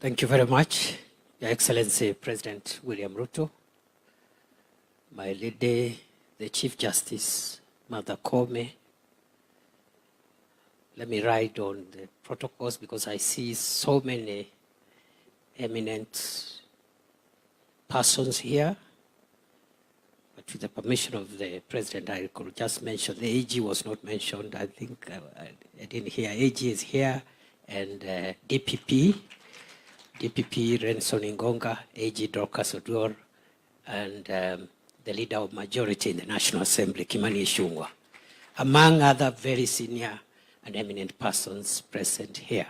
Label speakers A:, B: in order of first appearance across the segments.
A: Thank you very much, Your Excellency President William Ruto, my lady, the Chief Justice, Mother Kome. Let me ride on the protocols because I see so many eminent persons here. But with the permission of the President, I could just mention, the AG was not mentioned. I think I didn't hear. AG is here, and DPP Renson Ingonga, AG Dorcas Oduor, and the leader of majority in the National Assembly, Kimani Ichung'wah, among other very senior and eminent persons present here.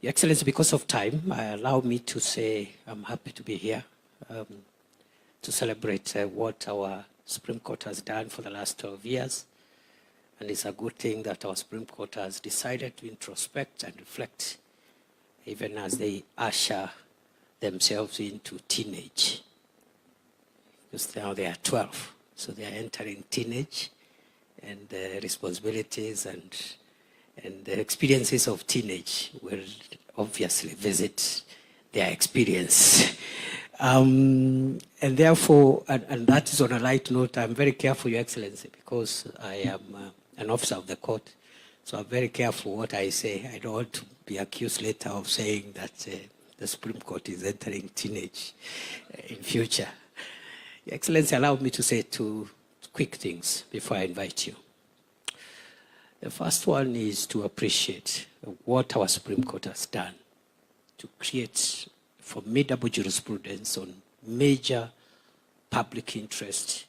A: Your Excellency, because of time, allow me to say I'm happy to be here to celebrate what our Supreme Court has done for the last 12 years. And it's a good thing that our Supreme Court has decided to introspect and reflect even as they usher themselves into teenage. Because now they are 12, so they are entering teenage, and the responsibilities and the experiences of teenage will obviously visit their experience. And therefore, and that is on a light note, I'm very careful, Your Excellency, because I am an officer of the court. So I'm very careful what I say. I don't want to be accused later of saying that the Supreme Court is entering teenage in future. Your Excellency, allow me to say two quick things before I invite you. The first one is to appreciate what our Supreme Court has done to create formidable jurisprudence on major public interest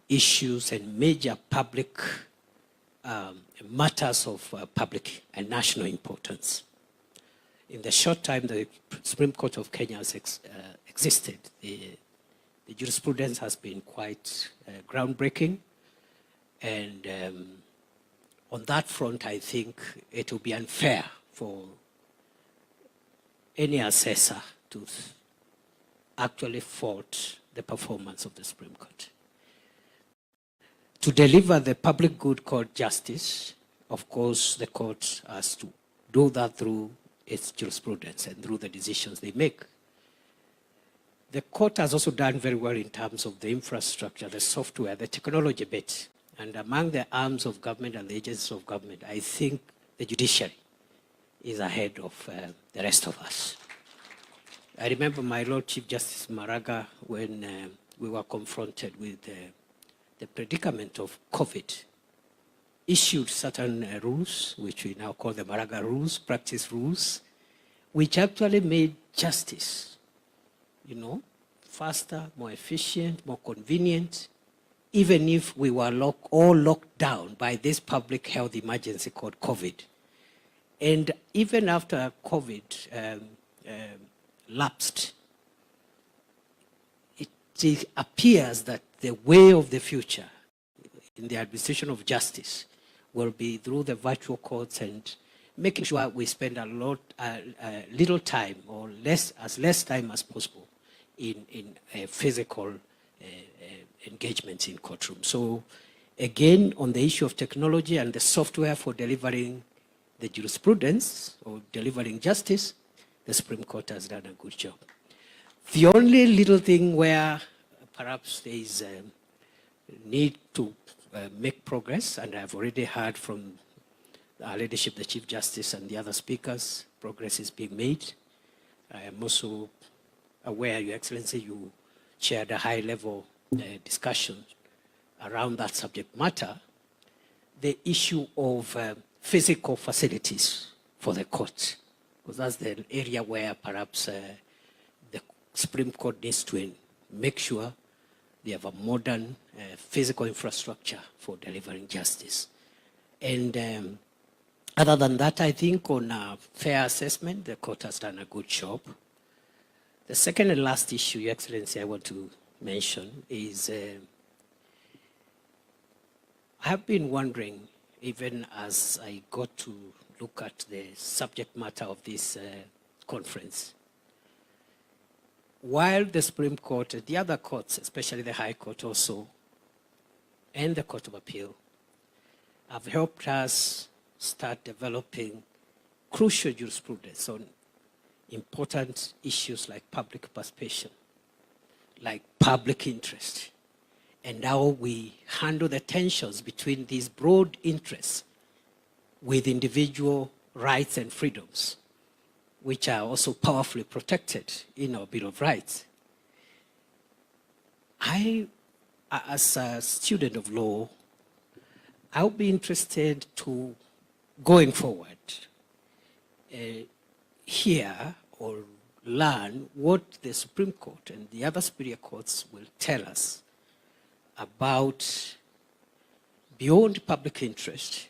A: issues and major public matters of public and national importance. In the short time the Supreme Court of Kenya has existed, the jurisprudence has been quite groundbreaking, and on that front I think it will be unfair for any assessor to actually fault the performance of the Supreme Court. To deliver the public good called justice, of course, the court has to do that through its jurisprudence and through the decisions they make. The court has also done very well in terms of the infrastructure, the software, the technology bit. And among the arms of government and the agencies of government, I think the judiciary is ahead of the rest of us. I remember my Lord Chief Justice Maraga when we were confronted with the predicament of COVID, issued certain rules, which we now call the Maraga rules, practice rules, which actually made justice, faster, more efficient, more convenient, even if we were all locked down by this public health emergency called COVID. And even after COVID lapsed, it appears that the way of the future in the administration of justice will be through the virtual courts and making sure we spend little time or as less time as possible in physical engagements in courtrooms. So again, on the issue of technology and the software for delivering the jurisprudence or delivering justice, the Supreme Court has done a good job. The only little thing where perhaps there is a need to make progress, and I've already heard from our leadership, the Chief Justice and the other speakers, progress is being made. I am also aware, Your Excellency, you chaired a high-level discussion around that subject matter, the issue of physical facilities for the court, because that's the area where perhaps the Supreme Court needs to make sure they have a modern physical infrastructure for delivering justice. And other than that, I think on a fair assessment, the court has done a good job. The second and last issue, Your Excellency, I want to mention is I have been wondering, even as I got to look at the subject matter of this conference, while the Supreme Court, the other courts, especially the High Court also, and the Court of Appeal, have helped us start developing crucial jurisprudence on important issues like public participation, like public interest, and how we handle the tensions between these broad interests with individual rights and freedoms, which are also powerfully protected in our Bill of Rights. As a student of law, I'll be interested to, going forward, hear or learn what the Supreme Court and the other superior courts will tell us about, beyond public interest,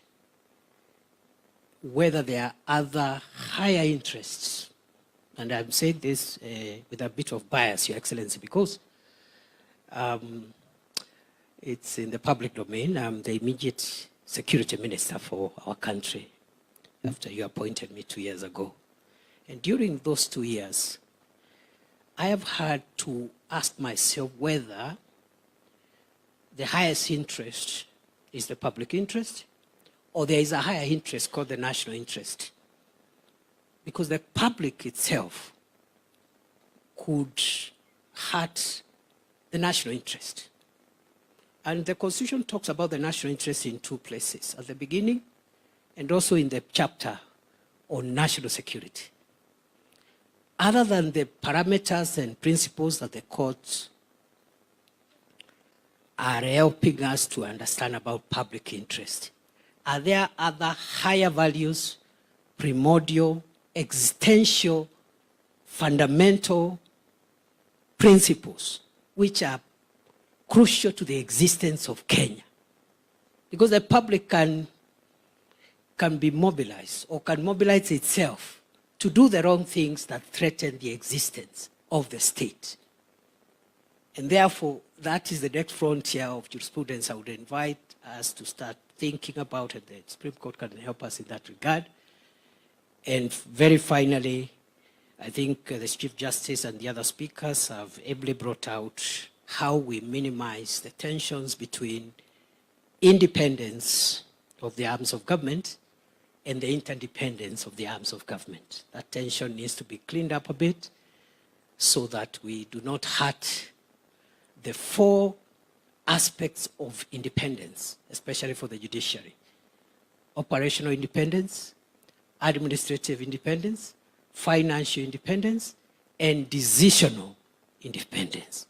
A: whether there are other higher interests. And I'm saying this with a bit of bias, Your Excellency, because it's in the public domain. I'm the immediate security minister for our country after you appointed me 2 years ago. And during those 2 years, I have had to ask myself whether the highest interest is the public interest, or there is a higher interest called the national interest. Because the public itself could hurt the national interest. And the Constitution talks about the national interest in two places, at the beginning and also in the chapter on national security. Other than the parameters and principles that the courts are helping us to understand about public interest, are there other higher values, primordial, existential, fundamental principles which are crucial to the existence of Kenya? Because the public can be mobilized or can mobilize itself to do the wrong things that threaten the existence of the state. And therefore, that is the next frontier of jurisprudence I would invite us to start thinking about, and the Supreme Court can help us in that regard. And very finally, I think the Chief Justice and the other speakers have ably brought out how we minimize the tensions between independence of the arms of government and the interdependence of the arms of government. That tension needs to be cleaned up a bit so that we do not hurt the four aspects of independence, especially for the judiciary: operational independence, administrative independence, financial independence, and decisional independence.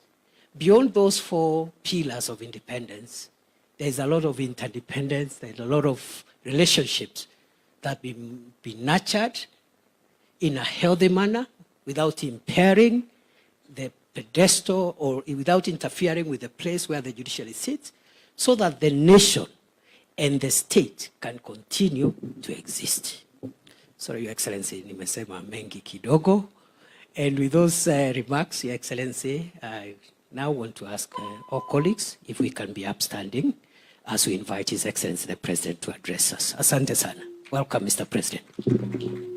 A: Beyond those four pillars of independence, there's a lot of interdependence, there's a lot of relationships that be nurtured in a healthy manner without impairing the pedestal or without interfering with the place where the judiciary sits, so that the nation and the state can continue to exist. Sorry, Your Excellency, nimesema mengi kidogo. And with those remarks, Your Excellency, I now want to ask all colleagues if we can be upstanding as we invite His Excellency the President to address us. Asante sana. Welcome, Mr. President.